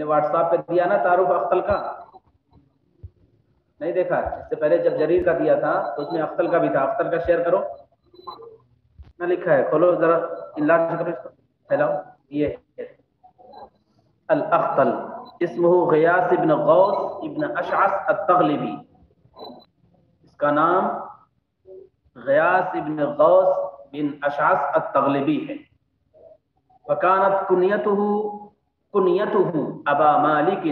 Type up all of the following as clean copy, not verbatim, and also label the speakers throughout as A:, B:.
A: نے what's app پہ دیا نا تعارف اختل کا، نہیں دیکھا؟ اس سے پہلے جب جریر کا دیا تھا تو اس میں اختل کا بھی تھا. اختل کا شیئر کرو نہ، لکھا ہے، کھولو ذرا، انلارج کرو اس کو، پھیلاؤ. یہ الاختل اسمہ غیاث ابن غوث ابن اشعث التغلبی، اس کا نام غیاث ابن غوث بن اشعث التغلبی ہے. وکانت کنیتہ ابا مالک،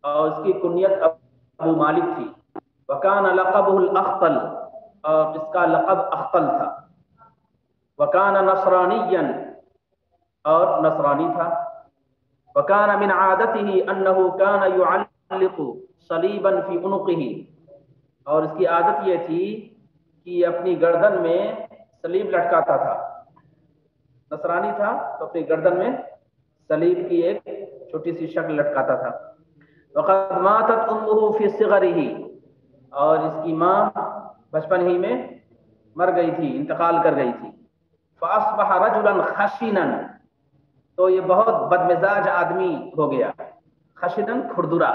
A: اور اس کی کنیت ابو مالک تھی. وکان لقبہ الاختل، اور اس کا لقب اختل تھا. وکان نصرانیا، اور نصرانی تھا. وکان من عادتہ انہ کان یعلق صلیبا فی عنقہ، اور اس کی عادت یہ تھی کہ یہ اپنی گردن میں صلیب لٹکاتا تھا. نصرانی تھا تو اپنی گردن میں صلیب کی ایک چھوٹی سی شکل لٹکاتا تھا. وقد ماتت امہ فی صغرہ، اور اس کی ماں بچپن ہی میں مر گئی تھی، انتقال کر گئی تھی. فاصبح رجلا خشنا، تو یہ بہت بدمزاج آدمی ہو گیا. خشنا کھردرا،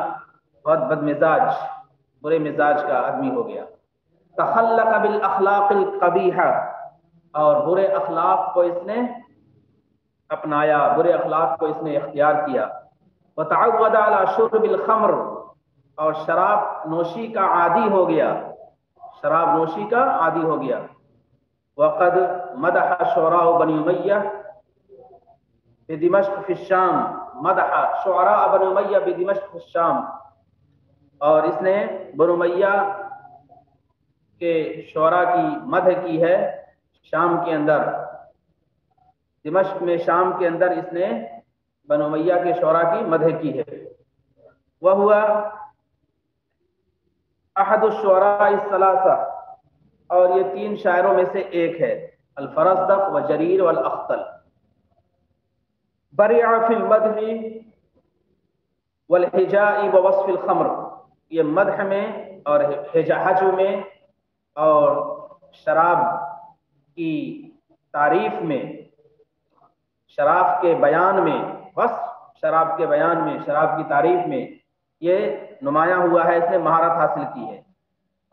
A: بہت بدمزاج، برے مزاج کا آدمی ہو گیا. تخلق بالاخلاق القبیحہ، اور برے اخلاق کو اس نے اپنایا، برے اخلاق کو اس نے اختیار کیا. وتعود على شرب الخمر، اور شراب نوشی کا عادی ہو گیا، شراب نوشی کا عادی ہو گیا. وقد مدح شعراء بنی امیہ بدمشق فی الشام، مدح شعراء بنی امیہ بدمشق فی الشام، اور اس نے بنو امیہ کے شعراء کی مدح کی ہے شام کے اندر. دمشق میں، شام کے اندر اس نے بنو امیہ کے شعراء کی مدح کی ہے. وہو احد الشعراء الثلاثہ، اور یہ تین شاعروں میں سے ایک ہے، الفرزدق و جریر والاختل. برع فی المدح والحجاء ووصف الخمر، یہ مدح میں اور حجو میں اور شراب کی تعریف میں، شراب کے بیان میں، بس شراب کے بیان میں، شراب کی تعریف میں یہ نمایاں ہوا ہے، اس نے مہارت حاصل کی ہے.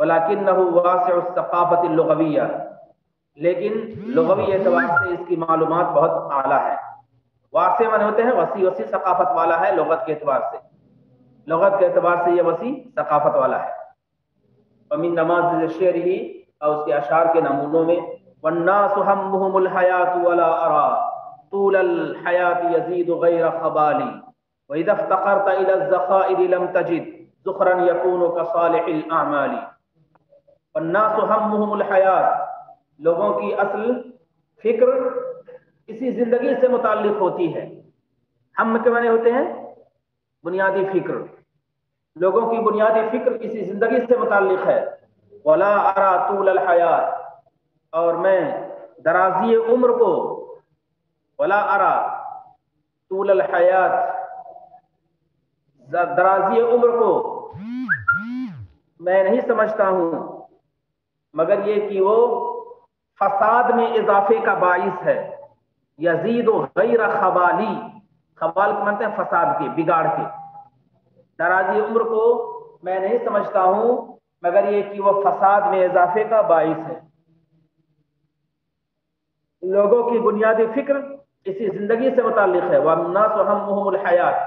A: ولیکنہ واسع الثقافت اللغویہ، لیکن لغوی اعتبار سے اس کی معلومات بہت اعلیٰ ہے. واسع معنی ہوتے ہیں وسیع، وسیع ثقافت والا ہے لغت کے اعتبار سے، لغت کے اعتبار سے یہ وسیع ثقافت والا ہے. ومن نماذج شعرہ، اور اس کے اشعار کے نمونوں میں، والناس همهم الحیاة ولا ارى طول الحیاة یزید غیر خبالی، واذا افتقرت الى الذخائر لم تجد ذخرا یکون كصالح الاعمال. والناس همهم الحیاة، لوگوں کی اصل فکر اسی زندگی سے متعلق ہوتی ہے. ہم کے معنی ہوتے ہیں بنیادی فکر، لوگوں کی بنیادی فکر اسی زندگی سے متعلق ہے. ولا ارى طول الحیات، اور میں درازی عمر کو، ولا ارى طول الحیات، درازی عمر کو میں نہیں سمجھتا ہوں مگر یہ کہ وہ فساد میں اضافے کا باعث ہے. یزید غیر خبالی، خبال کے مانتے ہیں فساد کے، بگاڑ کے. درازی عمر کو میں نہیں سمجھتا ہوں مگر یہ کہ وہ فساد میں اضافے کا باعث ہے. لوگوں کی بنیادی فکر اسی زندگی سے متعلق ہے. والناس همهم الحیات،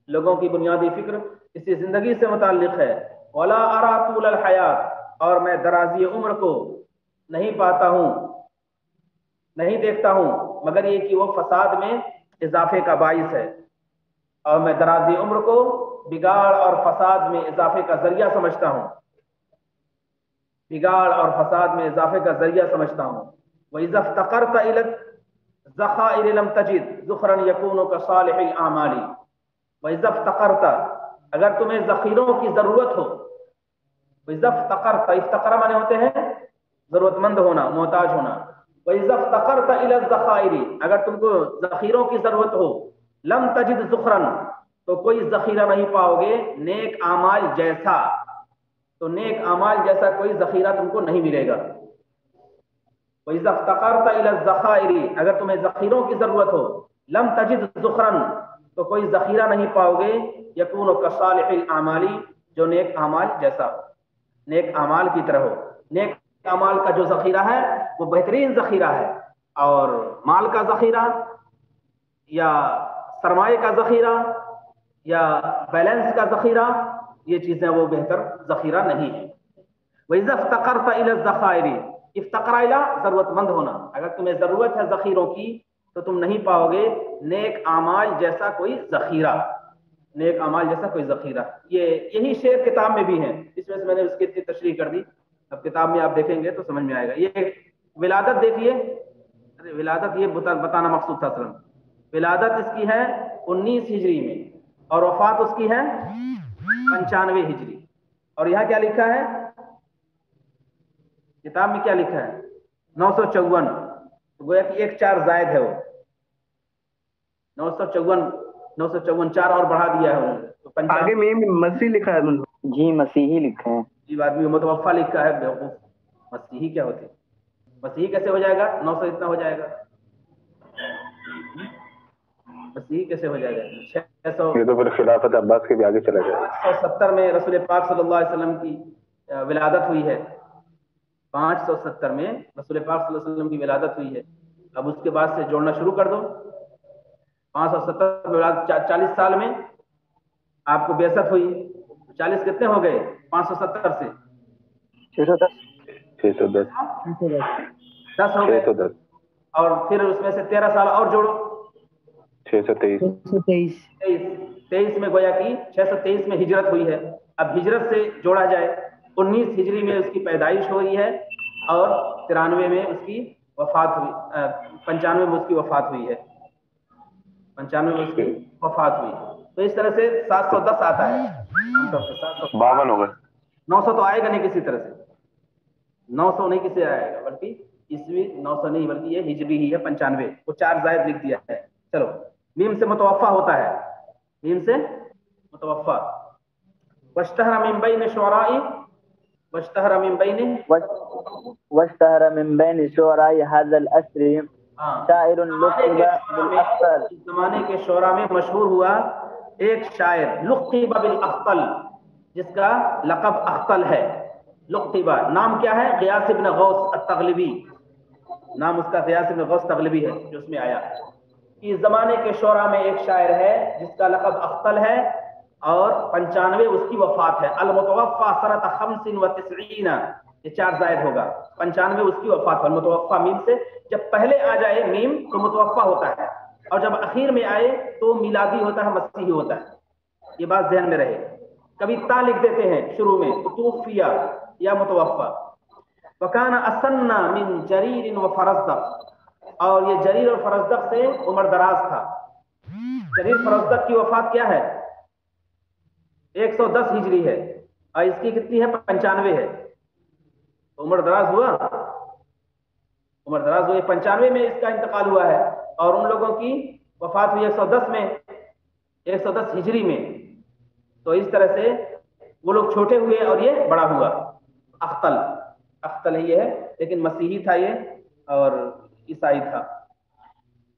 A: لوگوں کی بنیادی فکر اسی زندگی سے متعلق ہے. ولا ارى طول الحیات، اور میں درازی عمر کو نہیں پاتا ہوں، نہیں دیکھتا ہوں مگر یہ کہ وہ فساد میں اضافے کا باعث ہے. اور میں درازی عمر کو بگاڑ اور فساد میں اضافے کا ذریعہ سمجھتا ہوں، بگاڑ اور فساد میں اضافے کا ذریعہ سمجھتا ہوں. وَإِذَا افْتَقَرْتَ إِلَى الذَّخَائِرِ لَمْ تَجِدْ ذُخْرًا يَكُونُ كَصَالِحِ الْأَعْمَالِ. وَإِذَا افْتَقَرْتَ، اگر تمہیں ذخیروں کی ضرورت ہو. وَإِذَا افْتَقَرْتَ، افتقر مانے ہوتے ہیں ضرورت مند ہونا، محتاج ہونا. وَإِذَا افْتَقَرْتَ إِلَى الذَّخَائِرِ، اگر تم کو ذخیروں کی ضرورت ہو. لَمْ تَجِدْ ذُخْرًا، تو کوئی ذخیرہ نہیں پاؤ گے نیک اعمال جیسا، تو نیک اعمال جیسا کوئی ذخیرہ تم کو نہیں ملے گا. وَإِذَا افْتَقَرْتَ إِلَى الذَّخَائِرِ، اگر تمہیں ذخیروں کی ضرورت ہو. لَمْ تَجِدْ ذُخْرًا، تو کوئی ذخیرہ نہیں پاؤ گے یکون کصالح الاعمالی، جو نیک اعمال جیسا ہو، نیک اعمال کی طرح ہو۔ نیک اعمال کا جو ذخیرہ ہے وہ بہترین ذخیرہ ہے، اور مال کا ذخیرہ یا سرمایہ کا ذخیرہ یا بیلنس کا ذخیرہ، یہ چیزیں وہ بہتر ذخیرہ نہیں ہے۔ وَإِذَا افْتَقَرْتَ إِلَى الذَّخَائِرِ، افتقرا الی ضرورت مند ہونا، اگر تمہیں ضرورت ہے ذخیروں کی تو تم نہیں پاؤ گے نیک اعمال جیسا کوئی ذخیرہ، نیک اعمال جیسا کوئی ذخیرہ۔ یہی شعر کتاب میں بھی ہے، اس میں سے میں نے اس کی تشریح کر دی، اب کتاب میں آپ دیکھیں گے تو سمجھ میں آئے گا۔ یہ ولادت دیکھیے، ولادت یہ بتانا مقصود تھا اصلا، ولادت اس کی ہے 19 ہجری میں اور وفات اس کی ہے 95 ہجری، اور یہاں کیا لکھا ہے کتاب میں، کیا لکھا ہے 954، گویا کہ 1 4 زائد ہے، وہ 954 4 اور بڑھا دیا ہے انہوں نے، تو
B: آگے میں مسیح لکھا ہے
C: جی مسیحی لکھا ہے
A: جی، آدمی متوفا لکھا ہے، بیوقوف، مسیحی کیا ہوتے، مسیحی کیسے ہو جائے گا 900 اتنا ہو جائے گا، مسیحی کیسے ہو جائے گا 600،
B: یہ تو پھر خلافت عباس کے بھی آگے چلا جائے۔
A: 570 میں رسول پاک صلی اللہ علیہ وسلم کی ولادت ہوئی ہے، 570 میں رسول پاک صلی اللہ علیہ وسلم کی ولادت ہوئی ہے، اب اس کے بعد سے جوڑنا شروع کر دو، 570 ولادت، 40 سال میں آپ کو بعثت ہوئی، 40 کتنے ہو گئے 570 سے
B: 610
A: 10 ہو گئے،
B: 610
A: اور پھر اس میں سے 13 سال اور جوڑو،
B: 623
A: 23 میں گویا کہ 623 میں ہجرت ہوئی ہے، اب ہجرت سے جوڑا جائے، 19 ہجری میں اس کی پیدائش ہوئی ہے اور 93 میں اس کی وفات ہوئی، 95 میں اس کی وفات ہوئی ہے، 95 میں اس کی وفات ہوئی، تو اس طرح سے 710 آتا ہے،
B: 52 ہو گئے،
A: 900 تو آئے گا نہیں کسی طرح سے، 900 نہیں کسی آئے گا، بلکہ عیسوی 900 نہیں، بلکہ یہ ہجری ہی ہے 95، وہ 4 زائد لکھ دیا ہے۔ چلو، میم سے متوفا ہوتا ہے، میم سے متوفا، واشتہر من بین شعراء، واشتہر من بین
C: واشتہر من بین شعراء هذا العصر شاعر لقب بالاخطل،
A: اس زمانے کے شعراء میں مشہور ہوا ایک شاعر لقب بالاخطل، جس کا لقب اخطل ہے، لقب، نام کیا ہے غیاث بن غوث التغلبی، نام اس کا غیاث بن غوث تغلبی ہے جو اس میں آیا، کہ زمانے کے شعراء میں ایک شاعر ہے جس کا لقب اخطل ہے اور 95 اس کی وفات ہے، المتوفا سنۃ 95، یہ 4 زائد ہوگا، 95 اس کی وفات ہے، المتوفا میم سے جب پہلے آ جائے میم تو متوفا ہوتا ہے، اور جب اخیر میں آئے تو میلادی ہوتا ہے، مسیحی ہوتا ہے، یہ بات ذہن میں رہے، کبھی تا لکھ دیتے ہیں شروع میں تو توفیہ یا متوفا۔ وکان اسنا من جریر و فرزدق، اور یہ جریر اور فرزدق سے عمر دراز تھا، جریر فرزدق کی وفات کیا ہے 110 ہجری ہے اور اس کی کتنی ہے 95 ہے، تو عمر دراز ہوا، عمر دراز ہوئے، 95 میں اس کا انتقال ہوا ہے، اور ان لوگوں کی وفات ہوئی 110 میں، 110 ہجری میں، تو اس طرح سے وہ لوگ چھوٹے ہوئے اور یہ بڑا ہوا، اختل، اختل ہی ہے لیکن مسیحی تھا یہ اور عیسائی تھا۔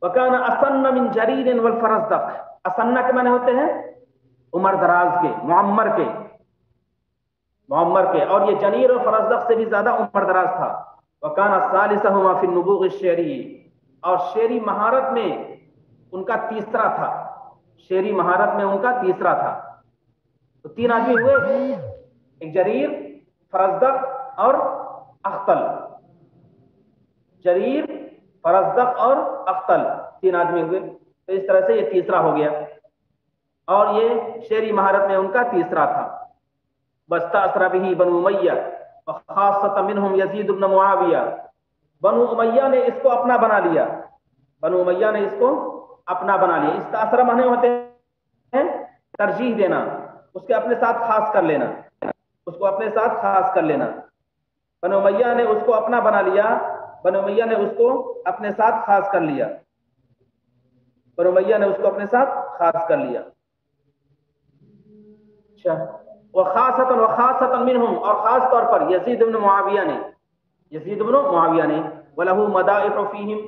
A: وکان اسن من جریر والفرزدق، اسن کے معنی ہوتے ہیں عمر دراز کے، معمر کے، معمر کے، اور یہ جریر اور فرزدق سے بھی زیادہ عمر دراز تھا۔ وکان ثالثہما فی النبوغ الشعری، اور شعری مہارت میں ان کا تیسرا تھا، شعری مہارت میں ان کا تیسرا تھا، تو 3 آدمی ہوئے، ایک جریر، فرزدق اور اختل، جریر، فرزدق اور اختل، 3 آدمی ہوئے، تو اس طرح سے یہ تیسرا ہو گیا، اور یہ شعری مہارت میں ان کا تیسرا تھا۔ واستأثر به بنو امیہ وخاصة منهم یزید بن معاویہ، بنو امیہ نے اس کو اپنا بنا لیا، بنو امیہ نے اس کو اپنا بنا لیا، استأثر معنی ہوتے ہیں ترجیح دینا، اس کے اپنے ساتھ خاص کر لینا، اس کو اپنے ساتھ خاص کر لینا، بنو امیہ نے اس کو اپنا بنا لیا، بنو امیہ نے اس کو اپنے ساتھ خاص کر لیا، بنو امیہ نے اس کو اپنے ساتھ خاص کر لیا۔ اچھا، وخاصة منهم، اور خاص طور پر یزید بن معاویہ نے، یزید بن معاویہ نے، وَلَهُ مَدَائِحُ فِيهِمْ،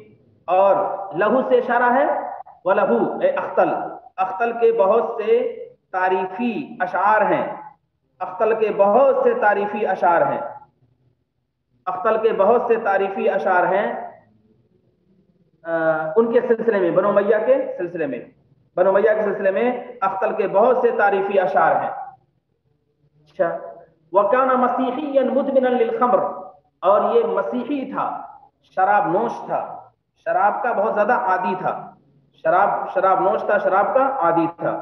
A: اور لہو سے اشارہ ہے، وَلَهُ اے اختل، اختل کے بہت سے تعریفی اشعار ہیں، اختل کے بہت سے تعریفی اشعار ہیں، اختل کے بہت سے تعریفی اشعار ہیں ان کے سلسلے میں، بنو امیہ کے سلسلے میں، بنو امیہ کے سلسلے میں اختل کے بہت سے تعریفی اشعار ہیں. اچھا، وَكَانَ مَسِيحِيًّا مُدْمِنًا لِلْخَمْرِ، اور یہ مسیحی تھا، شراب نوش تھا، شراب کا بہت زیادہ عادی تھا، شراب نوش تھا، شراب کا عادی تھا،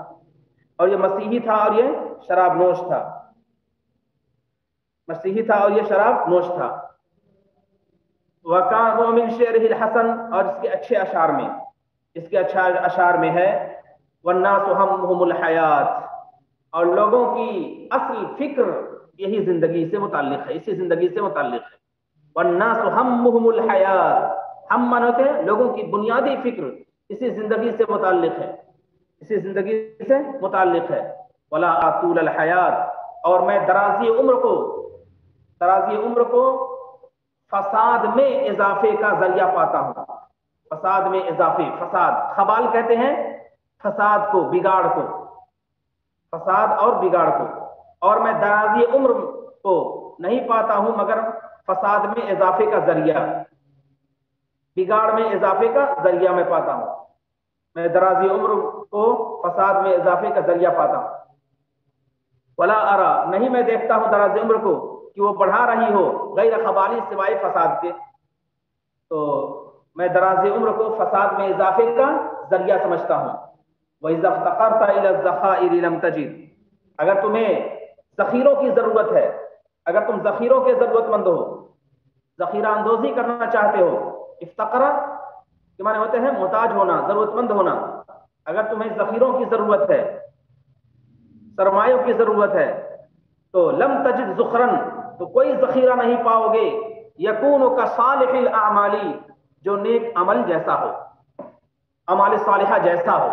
A: اور یہ مسیحی تھا اور یہ شراب نوش تھا، مسیحی تھا اور یہ شراب نوش تھا. وَكَانَ مِنْ شِعْرِهِ الْحَسَنِ، اور اس کے اچھے اشعار میں، اس کے اچھا اشعار میں ہے وَالنَّاسُ هَمُّهُمُ الْحَيَاةُ، اور لوگوں کی اصل فکر یہی زندگی سے متعلق ہے، اسی زندگی سے متعلق ہے. وَالنَّاسُ هَمُّهُمُ الْحَيَاةُ، ہم من ہوتے ہیں لوگوں کی بنیادی فکر اسی زندگی سے متعلق ہے، اسی زندگی سے متعلق ہے. وَلَا أَطُولَ الْحَيَاةِ، اور میں درازی عمر کو فساد میں اضافے کا ذریعہ پاتا ہوں. فساد میں اضافے، فساد خبال کہتے ہیں فساد کو، بگاڑ کو، فساد اور بگاڑ کو، اور میں درازی عمر کو نہیں پاتا ہوں مگر فساد میں اضافے کا ذریعہ، بگاڑ میں اضافے کا ذریعہ میں پاتا ہوں. میں درازی عمر کو فساد میں اضافے کا ذریعہ پاتا ہوں. ولا ارا، نہیں میں دیکھتا ہوں درازی عمر کو کہ وہ بڑھا رہی ہو غیر خبالی سوائے فساد کے. تو میں درازی عمر کو فساد میں اضافے کا ذریعہ سمجھتا ہوں. وَإِذَا افْتَقَرْتَ إِلَى الذَّخَائِرِ لَمْ تَجِدْ، اگر تمہیں ذخیروں کی ضرورت ہے، اگر تم ذخیروں کے ضرورت مند ہو، ذخیرہ اندوزی کرنا چاہتے ہو، افتقرہ کے معنی ہوتے ہیں محتاج ہونا، ضرورت مند ہونا. اگر تمہیں ذخیروں کی ضرورت ہے، سرمایوں کی ضرورت ہے، تو لم تجد ذخرن، تو کوئی ذخیرہ نہیں پاؤ گے، یکون کصالح الاعمال، جو نیک عمل جیسا ہو، اعمال صالحہ جیسا ہو.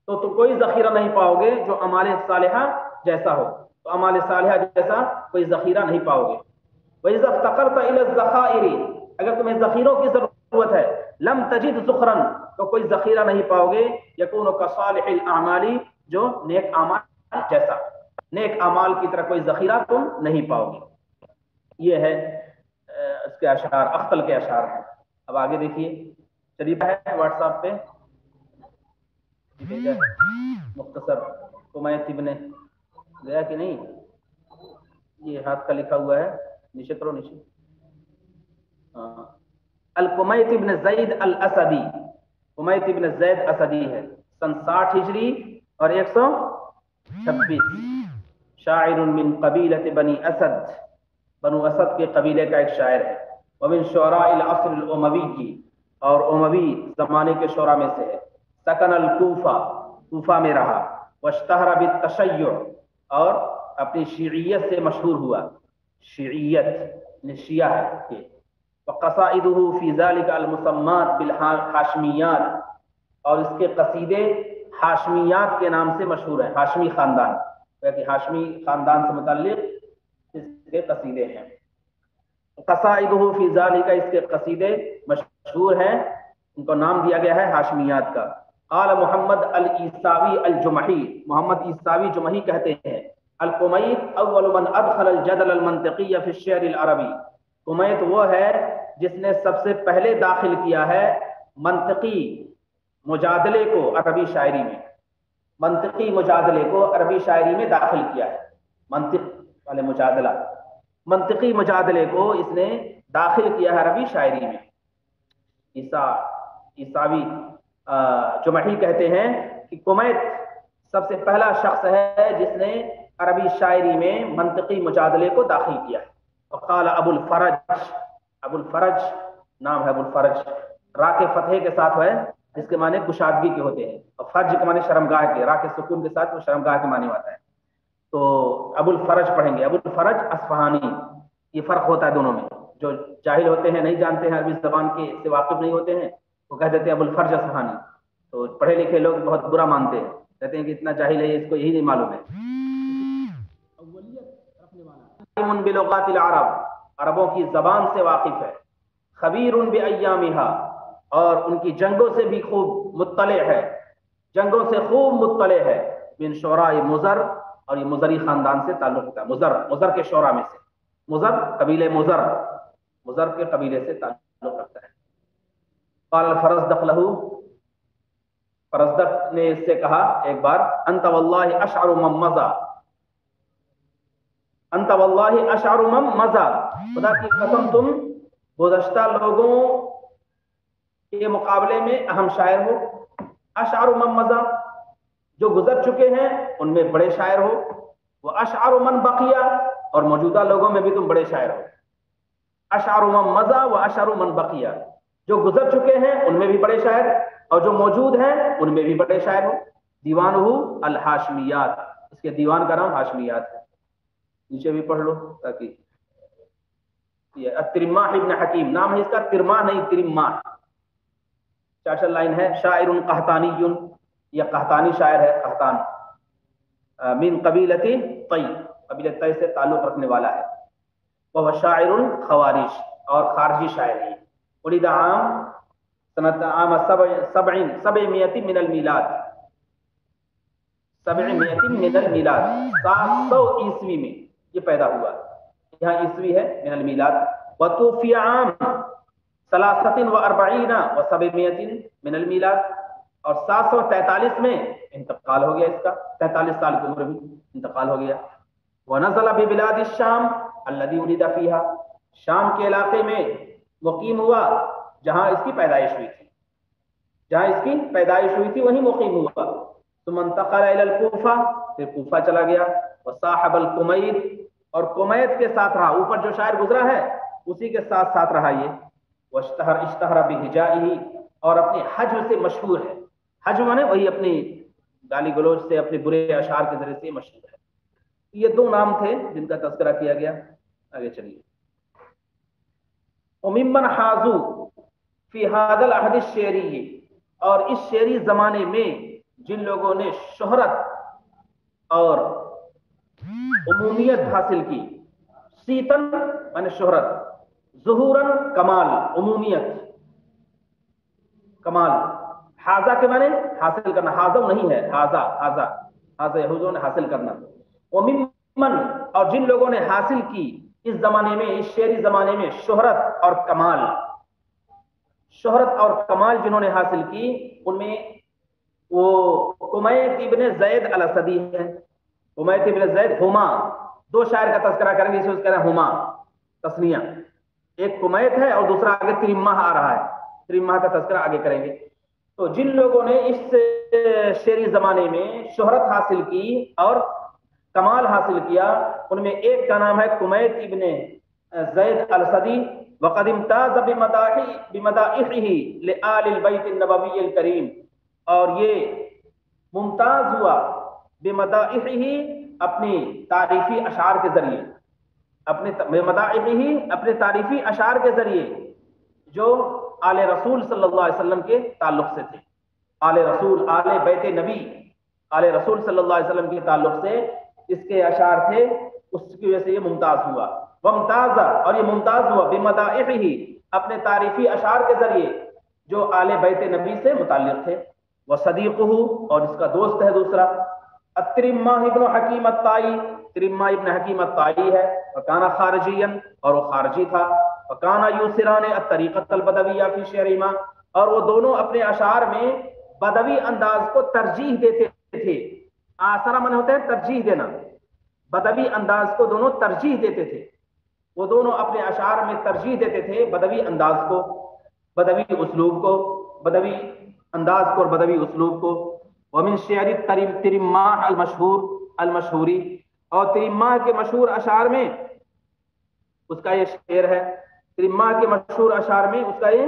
A: تو تم کوئی ذخیرہ نہیں پاؤ گے جو اعمال صالحہ جیسا ہو، تو اعمال صالحہ جیسا کوئی ذخیرہ نہیں پاؤ گے. وَإِذَا افْتَقَرْتَ إِلَى الذَّخَائِرِ، اگر تمہیں ذخیروں کی ضرورت ہے، لم تجد ذخرن، تو کوئی ذخیرہ نہیں پاؤ گے، یکون کصالح الاعمال، جو نیک اعمال جیسا، نیک اعمال کی طرح کوئی ذخیرہ تم نہیں پاؤ گے. یہ ہے اس کے اشعار، اختل کے اشعار ہیں. اب آگے دیکھیے، شریف ہے واٹس ایپ پہ مختصر قمیت ابن، گیا کہ نہیں؟ یہ ہاتھ کا لکھا ہوا ہے، نیچے کرو، نیچے. القمیت ابن زید الاسدی، قمیت ابن زید اسدی ہے، سن 60 ہجری اور 126. شاعر من قبیلۃ بنی اسد، بنو اسد کے قبیلے کا ایک شاعر ہے. ومن شعراء العصر الاموی، اور اموی زمانے کے شعراء میں سے ہے. سکن الکوفہ، کوفہ میں رہا. واشتہر بالتشیع، اور اپنی شیعیت سے مشہور ہوا. شیعیت شیعہ ہے یہ. وقصائدہ فی ذلک المسمات بالحاشمیات، اور اس کے قصیدے ہاشمیات کے نام سے مشہور ہیں، ہاشمی خاندان، کہ ہاشمی خاندان سے متعلق اس کے قصیدے ہیں. قصائدہ فی ذلک، اس کے قصیدے مشہور ہیں، ان کو نام دیا گیا ہے ہاشمیات کا. قال محمد العیساوی الجمحی، محمد عیساوی جمحی کہتے ہیں القمیت اول من ادخل الجدل المنطقی فی الشعر العربی، قمیت وہ ہے جس نے سب سے پہلے داخل کیا ہے منطقی مجادلے کو عربی شاعری میں، منطقی مجادلے کو عربی شاعری میں داخل کیا ہے. منطق والے مجادلہ، منطقی مجادلے کو اس نے داخل کیا ہے عربی شاعری میں. عیساوی جمحی کہتے ہیں کہ قمیت سب سے پہلا شخص ہے جس نے عربی شاعری میں منطقی مجادلے کو داخل کیا ہے. وقال ابو الفرج، ابو الفرج نام ہے، ابو الفرج را کے فتح کے ساتھ ہے، جس کے معنی کشادگی کے ہوتے ہیں، اور فرج کے معنی شرمگاہ کے، را کے سکون کے ساتھ وہ شرمگاہ کے معنی آتا ہے. تو ابو الفرج پڑھیں گے، ابو الفرج اصفہانی. یہ فرق ہوتا ہے دونوں میں، جو جاہل ہوتے ہیں، نہیں جانتے ہیں عربی زبان کے، سے واقف نہیں ہوتے ہیں، وہ کہہ دیتے ہیں ابو الفرج اصفہانی. تو پڑھے لکھے لوگ بہت برا مانتے ہیں، کہتے ہیں کہ اتنا جاہل ہے، اس کو یہی نہیں معلوم ہے. عالم بلغات العرب، عربوں کی زبان سے واقف ہے. خبیر بایامھا، اور ان کی جنگوں سے بھی خوب مطلع ہے. جنگوں سے خوب مطلع ہے، من شعراء مضر، اور یہ مضری خاندان سے تعلق ہوتا ہے، مضر کے شعراء میں سے، مضر قبیلے مضر کے قبیلے سے تعلق رکھتا ہے۔ قال الفرزدق لہ، فرزدق نے اس سے کہا ایک بار، انت واللہ اشعر من مضى، انت واللہ اشعر من مضى، خدا کی قسم تم گزشتہ لوگوں کے مقابلے میں اہم شاعر ہو، اشعر من مضى، جو گزر چکے ہیں ان میں بڑے شاعر ہو، وہ اشعر من بقیہ، اور موجودہ لوگوں میں بھی تم بڑے شاعر ہو، اشعر من مضى و اشعر من بقیہ، جو گزر چکے ہیں ان میں بھی بڑے شاعر، اور جو موجود ہیں ان میں بھی بڑے شاعر ہو۔ دیوانہ الحاشمیات، اس کے دیوان کا نام ہاشمیات ہے، نیچے بھی پڑھ لو تاکہ یہ الترماح ابن حکیم نام ہے اس کا، ترماح نہیں ترماح، چارشل لائن ہے، شاعر قحطانی، یہ قحطانی شاعر ہے، قحطان، من قبیلۃ طی، قبیلہ طی سے تعلق رکھنے والا ہے، وہ شاعر خوارج، اور خارجی شاعر ہے، ولد عام سنت عام 700 من المیلاد، 700 من المیلاد، 700 عیسوی میں یہ پیدا ہوا، یہاں عیسوی ہے من المیلاد، وتوفی عام 43 و 700 من المیلاد، اور 743 میں انتقال ہو گیا اس کا، 43 سال کی عمر میں انتقال ہو گیا۔ ونزل ببلاد الشام الذي ولد فيها، شام کے علاقے میں مقیم ہوا جہاں اس کی پیدائش ہوئی تھی، جہاں اس کی پیدائش ہوئی تھی وہیں مقیم ہوا۔ ثم انتقل الى الكوفہ، پھر کوفہ چلا گیا، وصاحب القمید، اور قمید کے ساتھ رہا، اوپر جو شاعر گزرا ہے اسی کے ساتھ ساتھ رہا یہ، اشتہر بہجائہ، اور اپنے حج سے مشہور ہے، حج مانے وہی اپنی گالی گلوچ سے، اپنے برے اشعار کے ذریعے سے مشہور ہے۔ یہ دو نام تھے جن کا تذکرہ کیا گیا، آگے چلیے۔ وممن حاضوا فی هذا العہد الشعری، اور اس شعری زمانے میں جن لوگوں نے شہرت اور عمومیت حاصل کی، سیتن یعنی شہرت، ظہورن کمال، عمومیت کمال، حاضہ کے معنی حاصل کرنا، حاضو نہیں ہے، حاضہ یہودوں نے حاصل کرنا، وممن، اور جن لوگوں نے حاصل کی اس زمانے میں، اس شعری زمانے میں شہرت اور کمال، شہرت اور کمال جنہوں نے حاصل کی، ان میں وہ قمیت ابن زید الاسدی ہے، قمیت ابن زید، ہما، دو شاعر کا تذکرہ کریں گے، اسے اس کا نام ہما تسنیہ، ایک قمیت ہے اور دوسرا آگے ترماح آ رہا ہے، ترماح کا تذکرہ آگے کریں گے۔ تو جن لوگوں نے اس شعری زمانے میں شہرت حاصل کی اور کمال حاصل کیا، ان میں ایک کا نام ہے قمیت ابن زید الاسدی، وقد امتاز بمدائحہ لآل البیت النبوی الکریم، اور یہ ممتاز ہوا بمدائحہ، اپنی تعریفی اشعار کے ذریعے، اپنے تعریفی اشعار کے ذریعے جو آل رسول صلی اللہ علیہ وسلم کے تعلق سے تھے، آل رسول، آل بیت نبی، آل رسول صلی اللہ علیہ وسلم کے تعلق سے اس کے اشعار تھے، اس کی وجہ سے یہ ممتاز ہوا، ومتازہ، اور یہ ممتاز ہوا بمدائحہ، اپنے تعریفی اشعار کے ذریعے جو آل بیت نبی سے متعلق تھے، وصدیقہ، اور اس کا دوست ہے دوسرا، الترماح ابن حکیم الطائی، ترماح ابن حکیم الطائی ہے، وکانا خارجیا، اور وہ خارجی تھا، وکانا یوسران الطریقۃ البدویہ فی شعرہما، اور وہ دونوں اپنے اشعار میں بدوی انداز کو ترجیح دیتے تھے، آثرہ من ہوتا ہے ترجیح دینا، بدوی انداز کو دونوں ترجیح دیتے تھے، وہ دونوں اپنے اشعار میں ترجیح دیتے تھے بدوی انداز کو، بدوی اسلوب کو، بدوی انداز کو اور بدوی اسلوب کو۔ ومن شعر ترماح المشہوری، اور ترماح کے مشہور اشعار میں اس کا یہ شعر ہے، ترماح کے مشہور اشعار میں اس کا یہ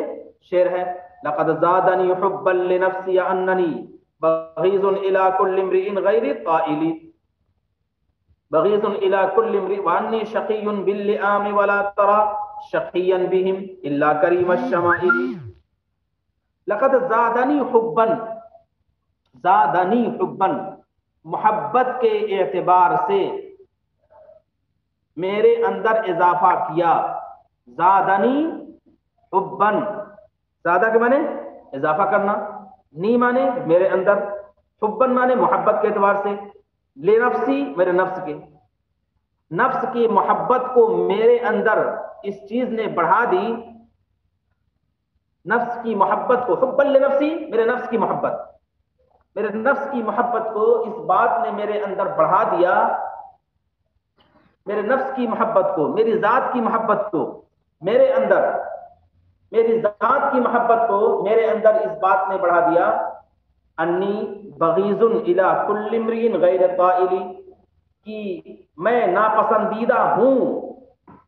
A: شعر ہے، لقد زادنی حبا لنفسی اننی بغیض الی کل امرئ غیر قائل، بغیض الی کل امرئ وانی شقی باللئام ولا ترى شقیا بهم الا کریم الشمائل۔ لقد زادنی حبا، زادنی حبا، محبت کے اعتبار سے میرے اندر اضافہ کیا، زادنی حبا، زادہ کے معنی اضافہ کرنا، نی معنی میرے اندر، حبن مانے محبت کے اعتبار سے، لنفسی میرے نفس کے، نفس کی محبت کو میرے اندر اس چیز نے بڑھا دی، نفس کی محبت کو، حبن لنفسی میرے نفس کی محبت، میرے نفس کی محبت کو اس بات نے میرے اندر بڑھا دیا، میرے نفس کی محبت کو، میری ذات کی محبت کو میرے اندر، میری ذات کی محبت کو میرے اندر اس بات نے بڑھا دیا، انی بغیض الی کل امرئ غیر قائل، کہ میں ناپسندیدہ ہوں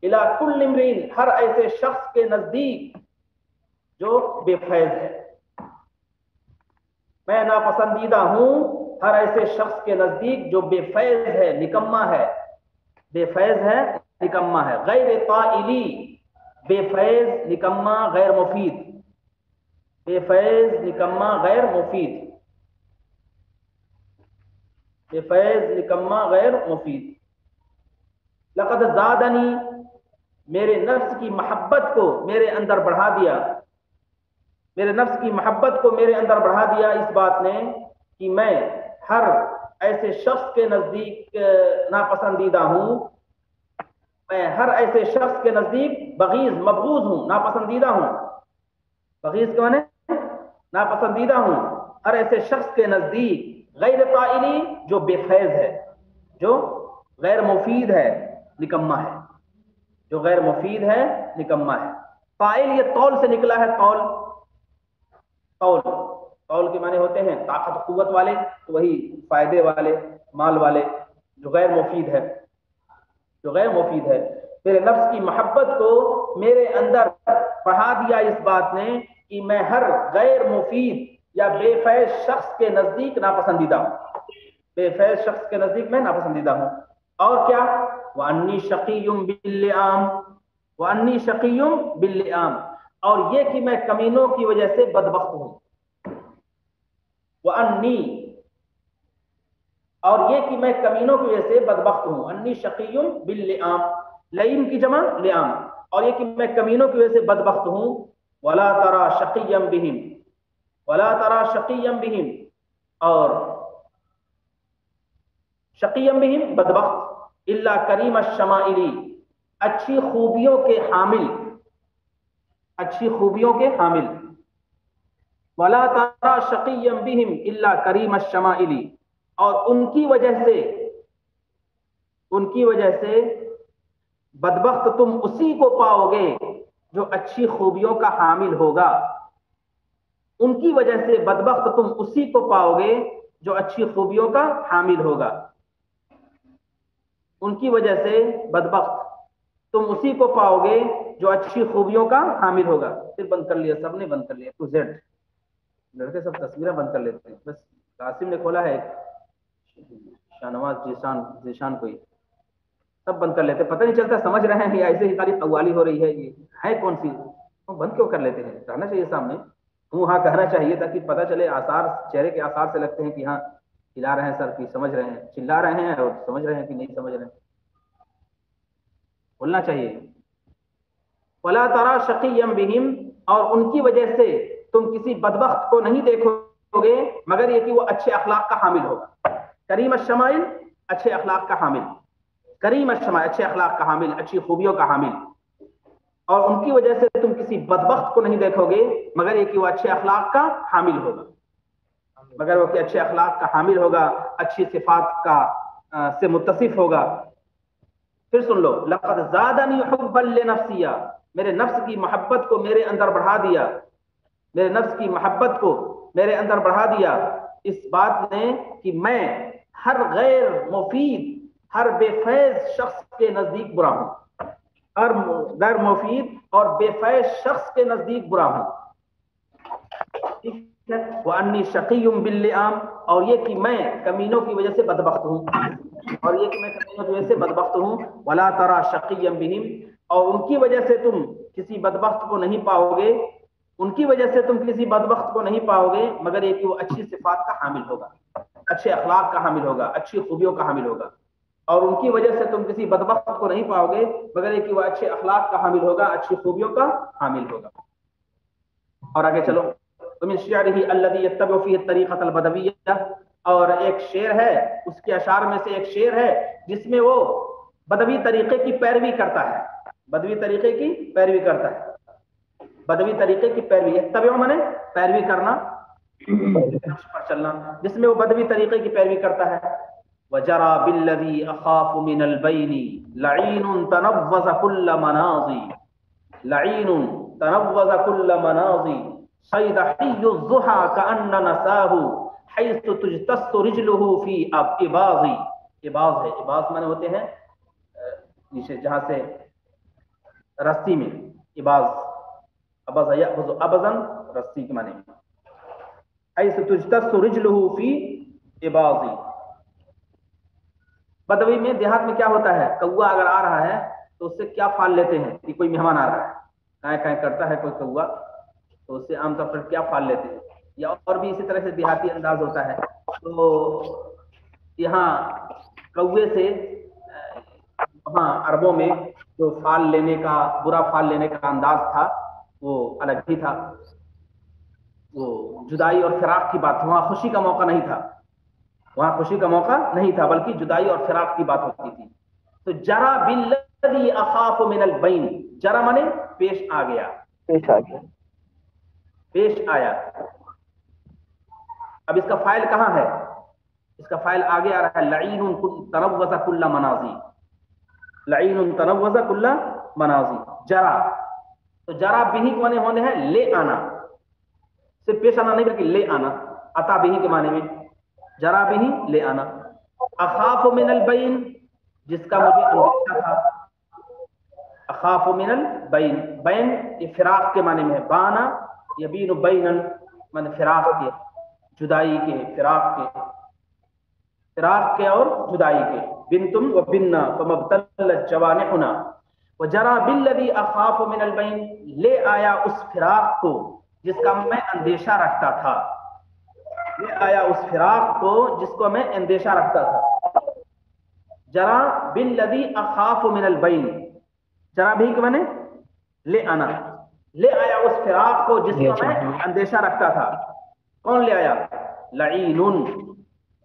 A: الی کل امرئ ہر ایسے شخص کے نزدیک جو بے فیض ہے، میں ناپسندیدہ ہوں ہر ایسے شخص کے نزدیک جو بے فیض ہے، نکما ہے، بے فیض ہے، نکما ہے، غیر قائلی، بے فیض نکما غیر مفید، بے فیض نکما غیر مفید، بے فیض نکما غیر مفید۔ لقد زادنی، میرے نفس کی محبت کو میرے اندر بڑھا دیا، میرے نفس کی محبت کو میرے اندر بڑھا دیا اس بات نے کہ میں ہر ایسے شخص کے نزدیک ناپسندیدہ ہوں، میں ہر ایسے شخص کے نزدیک بغیض مبغوض ہوں، ناپسندیدہ ہوں، بغیض کے معنی ناپسندیدہ ہوں ہر ایسے شخص کے نزدیک، غیر قائلی جو بے فیض ہے، جو غیر مفید ہے، نکما ہے، جو غیر مفید ہے، نکما ہے۔ قائل یہ طول سے نکلا ہے، طول، طول، طول کے معنی ہوتے ہیں طاقت قوت والے، تو وہی فائدے والے، مال والے، جو غیر مفید ہے، جو غیر مفید ہے۔ میرے نفس کی محبت کو میرے اندر بڑھا دیا اس بات نے کہ میں ہر غیر مفید یا بے فیض شخص کے نزدیک ناپسندیدہ ہوں، بے فیض شخص کے نزدیک میں ناپسندیدہ ہوں۔ اور کیا؟ وَأَنِّي شَقِيٌّ بِاللِّئَامِ، وَأَنِّي شَقِيٌّ بِاللِّئَامِ، اور یہ کہ میں کمینوں کی وجہ سے بدبخت ہوں، وَأَنِّي، اور یہ کہ میں کمینوں کی وجہ سے بدبخت ہوں، انی شقی باللئام، لئیم کی جمع لئام، اور یہ کہ میں کمینوں کی وجہ سے بدبخت ہوں، ولا ترى شقیا بہم، ولا ترى شقیا بہم، اور شقیا بہم بدبخت، الا کریم الشمائل، اچھی خوبیوں کے حامل، اچھی خوبیوں کے حامل، ولا ترى شقیا بہم الا کریم الشمائل، اور ان کی وجہ سے بدبخت تم اسی کو پاؤ گے جو اچھی خوبیوں کا حامل ہوگا، ان کی وجہ سے بدبخت تم اسی کو پاؤ گے جو اچھی خوبیوں کا حامل ہوگا، ان کی وجہ سے بدبخت تم اسی کو پاؤ گے جو اچھی خوبیوں کا حامل ہوگا۔ پھر بند کر لیا، سب نے بند کر لیا، ٹو زیڈ، لڑکے سب تصویریں بند کر لیتے ہیں، بس قاسم نے کھولا ہے، شاہنواز ذیشان کوئی، سب بند کر لیتے، پتہ نہیں چلتا سمجھ رہے ہیں یا ایسے ہی خالی قوالی ہو رہی ہے، یہ ہے کون سی، وہ بند کیوں کر لیتے ہیں؟ رہنا چاہیے سامنے، ہاں کہنا چاہیے تاکہ پتہ چلے، آثار چہرے کے آثار سے لگتے ہیں کہ ہاں ہلا رہے ہیں سر، کہ سمجھ رہے ہیں، چلا رہے ہیں اور سمجھ رہے ہیں کہ نہیں سمجھ رہے ہیں، بولنا چاہیے۔ ولا ترى شقیا بہم، اور ان کی وجہ سے تم کسی بدبخت کو نہیں دیکھو گے مگر یہ کہ وہ اچھے اخلاق کا حامل ہوگا، کریم الشمائل، اچھے اخلاق کا حامل، کریم الشمائل، اچھے اخلاق کا حامل، اچھی خوبیوں کا حامل، اور ان کی وجہ سے تم کسی بدبخت کو نہیں دیکھو گے مگر یہ کہ وہ اچھے اخلاق کا حامل ہوگا، مگر وہ کہ اچھے اخلاق کا حامل ہوگا، اچھی صفات کا سے متصف ہوگا۔ پھر سن لو، لقد زادنی حبا لنفسی، میرے نفس کی محبت کو میرے اندر بڑھا دیا، میرے نفس کی محبت کو میرے اندر بڑھا دیا اس بات نے کہ میں ہر غیر مفید، ہر بے فیض شخص کے نزدیک برا ہوں، ہر غیر مفید اور بے فیض شخص کے نزدیک برا ہوں، ٹھیک ہے۔ وَأَنِّي شَقِيٌّ بِاللِّئَامِ، اور یہ کہ میں کمینوں کی وجہ سے بدبخت ہوں، اور یہ کہ میں کمینوں کی وجہ سے بدبخت ہوں، وَلَا تَرَى شَقِيًّا بِهِمْ، اور ان کی وجہ سے تم کسی بدبخت کو نہیں پاؤ گے، ان کی وجہ سے تم کسی بدبخت کو نہیں پاؤ گے مگر یہ کہ وہ اچھی صفات کا حامل ہوگا، اچھے اخلاق کا حامل ہوگا، اچھی خوبیوں کا حامل ہوگا، اور ان کی وجہ سے تم کسی بدبخت کو نہیں پاؤ گے مگر یہ کہ وہ اچھے اخلاق کا حامل ہوگا، اچھی خوبیوں کا حامل ہوگا۔ اور آگے چلو، ومن شعره الذي يتبع فيه الطريقة البدوية، اور ایک شعر ہے، اس کے اشعار میں سے ایک شعر ہے جس میں وہ بدوی طریقے کی پیروی کرتا ہے، بدوی طریقے کی پیروی کرتا ہے، بدوی طریقے کی پیروی، اتبعوا مانے پیروی کرنا، نقش پر چلنا، جس میں وہ بدوی طریقے کی پیروی کرتا ہے. وجرى بالذي اخاف من البين لعين تنوز كل مناضي، لعين تنوز كل مناضي صيدحي الضحى كأن نساه حيث تجتث رجله في اباض. اباض ہے، اباض مانے ہوتے ہیں نیچے جہاں سے رسی میں، اباض، ابض یأخذ ابضا رسی کے معنی میں، حيث تجتث رجله في اباض. بدوی میں دیہات میں کیا ہوتا ہے، کوا اگر آ رہا ہے تو اس سے کیا فال لیتے ہیں کہ کوئی مہمان آ رہا ہے، کائیں کائیں کرتا ہے کوئی کوا تو اس سے عام طور پر کیا فال لیتے ہیں، یا اور بھی اسی طرح سے دیہاتی انداز ہوتا ہے. تو یہاں کوے سے وہاں عربوں میں جو فال لینے کا، برا فال لینے کا انداز تھا وہ الگ ہی تھا. وہ جدائی اور فراق کی بات، وہاں خوشی کا موقع نہیں تھا، وہاں خوشی کا موقع نہیں تھا بلکہ جدائی اور فراق کی بات ہوتی تھی. تو جرا بالذی اخاف من البین، جرا مانے پیش آ گیا،
C: پیش آ گیا.
A: پیش آیا. اب اس کا فاعل کہاں ہے، اس کا فاعل آگے آ رہا ہے، لعین تنوز کل منازی، لعین تنوز کل منازی. جرا، تو جرا بھی کے معنی ہونے ہیں لے آنا، صرف پیش آنا نہیں بلکہ لے آنا، عطا بھی کے معنی میں جرا بھی لے آنا. اخاف من البین، جس کا مجھے اندیشہ تھا، اخاف من البین، بین یہ فراق کے معنی میں ہے، بانا یبین بینن من فراق کے، جدائی کے، فراق کے، فراق کے اور جدائی کے. بنتم و بننا فمبتلت جوانحنا. وجرا بالذی اخاف من البین، لے آیا اس فراق کو جس کا میں اندیشہ رکھتا تھا، لے آیا اس فراق کو جس کو میں اندیشہ رکھتا تھا. جرا بالذی اخاف من البین، جرا بھی کہ میں نے لے آنا، لے آیا اس فراق کو جس کا میں اندیشہ رکھتا تھا. کون لے آیا، لعین،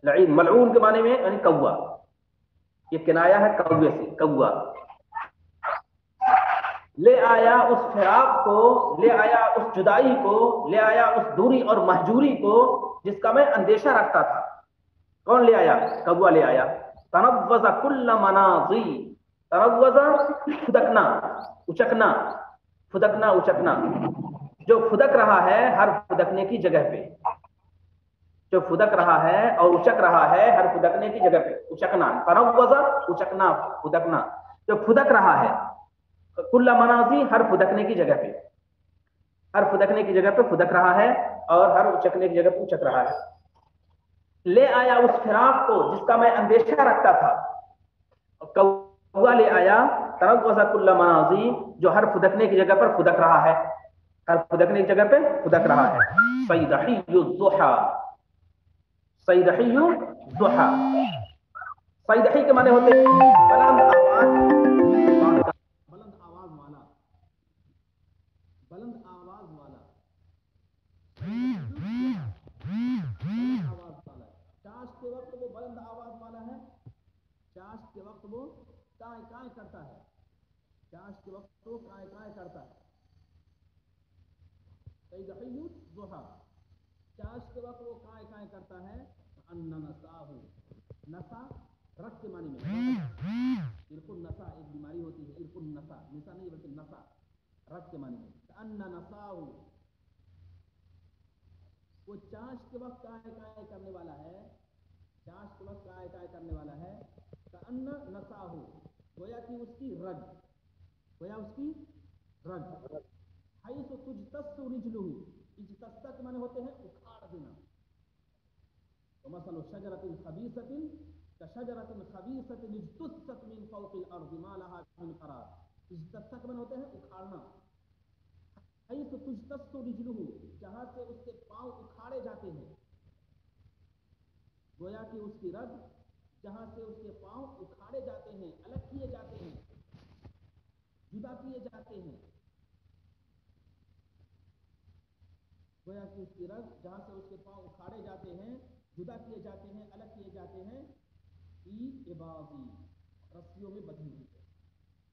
A: لعین ملعون کے معنی میں یعنی کوا، یہ کنایا ہے کوے سے، کوا. لے آیا اس فراق کو، لے آیا اس جدائی کو، لے آیا اس دوری اور مہجوری کو جس کا میں اندیشہ رکھتا تھا. کون لے آیا، کوا لے آیا. تنوز کل مناضی، تنوز پھدکنا، اچکنا، پھدکنا اچکنا، جو پھدک رہا ہے ہر پھدکنے کی جگہ پہ، جو پھدک رہا ہے اور اچک رہا ہے ہر پھدکنے کی جگہ پہ، اچکنا، تنوز اچکنا، پھدکنا، جو پھدک رہا ہے، کل مناضی ہر پھدکنے کی جگہ پہ، ہر پھدکنے کی جگہ پہ پھدک رہا ہے اور ہر اچکنے کی جگہ پہ اچک رہا ہے. لے آیا اس فراق کو جس کا میں اندیشہ رکھتا تھا. کوا لے آیا تنوز کل مناضی، جو ہر پھدکنے کی جگہ پر پھدک رہا ہے، ہر پھدکنے کی جگہ پہ پھدک رہا ہے. صیدحی الضحى، صیدحی الضحى، صیدحی کے معنی ہوتے ہیں بلند آواز، بلند آواز والا، بلند آواز والا، چاش کے وقت وہ بلند آواز والا ہے، چاش کے وقت وہ کائیں کائیں کرتا ہے، چاش کے وقت وہ کائیں کائیں کرتا ہے. صیدحی الضحى، چاش کے وقت وہ کائیں کائیں کرتا ہے. ان نساہ، نسا رق کے معنی میں، عرق النسا ایک بیماری ہوتی ہے، عرق النسا، نسا نہیں بلکہ نسا رق کے معنی میں. ان نساہ، وہ چاش کے وقت کائیں کائیں کرنے والا ہے، چاش کے وقت کائیں کائیں کرنے والا ہے. کأن نساہ، گویا کہ اس کی رگ، گویا اس کی رگ. حیث تجتث رجلہ، اجتث کے معنی ہوتے ہیں اکھاڑ دینا. ومثل شجرۃ خبیثۃ کشجرۃ خبیثۃ اجتثت من فوق الارض ما لها من قرار. اجتث کے معنی ہوتے ہیں اکھاڑنا. حیث تجتث رجلہ، جہاں سے اس کے پاؤں اکھاڑے جاتے ہیں، گویا کہ اس کی رگ جہاں سے اس کے پاؤں اکھاڑے جاتے ہیں، الگ کیے جاتے ہیں، جدا کیے جاتے ہیں، گویا کہ اس کی رگ جہاں سے اس کے پاؤں اکھاڑے جاتے ہیں، جدا کیے جاتے ہیں، الگ کیے جاتے ہیں، فی اباضی، رسیوں میں بندھی ہوئی ہے،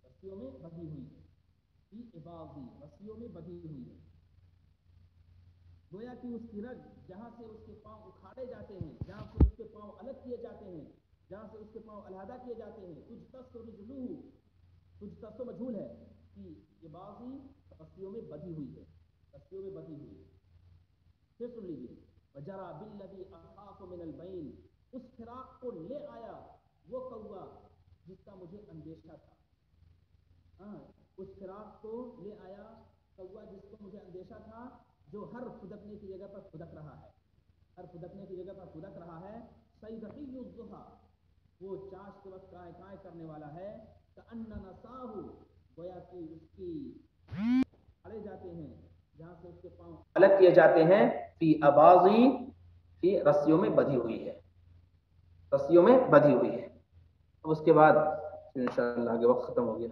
A: رسیوں میں بندھی ہوئی ہے، فی اباضی، رسیوں میں بندھی ہوئی ہے. گویا کہ اس کی رگ جہاں سے اس کے پاؤں اکھاڑے جاتے ہیں، جہاں سے اس کے پاؤں الگ کیے جاتے ہیں، جہاں سے اس کے پاؤں علیحدہ کیے جاتے ہیں، کچھ تس رجلو، کچھ تس مجھول ہے کہ یہ بازی رسیوں میں بندھی ہوئی ہے، رسیوں میں بندھی ہوئی ہے. پھر سن لیجیے، وجرا بالذی اخاف من البین، اس فراق کو لے آیا وہ کوا جس کا مجھے اندیشہ تھا. ہاں، اس فراق کو لے آیا کوا جس کو مجھے اندیشہ تھا، جو ہر پھدکنے کی جگہ پر پھدک رہا ہے، ہر پھدکنے کی جگہ پر پھدک رہا ہے. صیدقی الضحیٰ، وہ چاش کے وقت کائے کائے کرنے والا ہے. کأن نساہ، گویا کہ اس کی اڑے جاتے ہیں جہاں سے اس کے پاؤں الگ کیے جاتے ہیں، فی اباضی، فی رسیوں میں بندھی ہوئی ہے، رسیوں میں بندھی ہوئی ہے. اب اس کے بعد انشاءاللہ آگے وقت ختم ہو گیا.